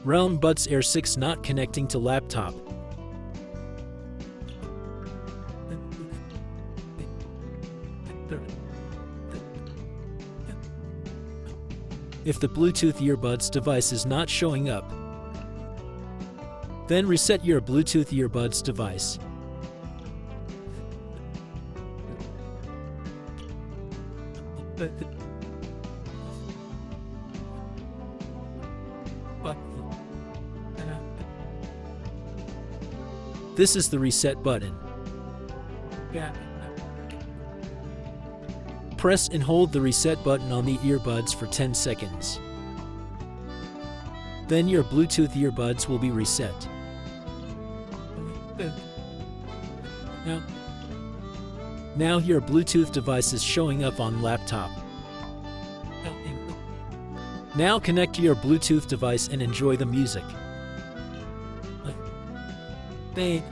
Realme Buds Air 6 not connecting to laptop. If the Bluetooth earbuds device is not showing up, then reset your Bluetooth earbuds device. This is the reset button. Press and hold the reset button on the earbuds for 10 seconds. Then your Bluetooth earbuds will be reset. Now your Bluetooth device is showing up on laptop. Now connect to your Bluetooth device and enjoy the music. They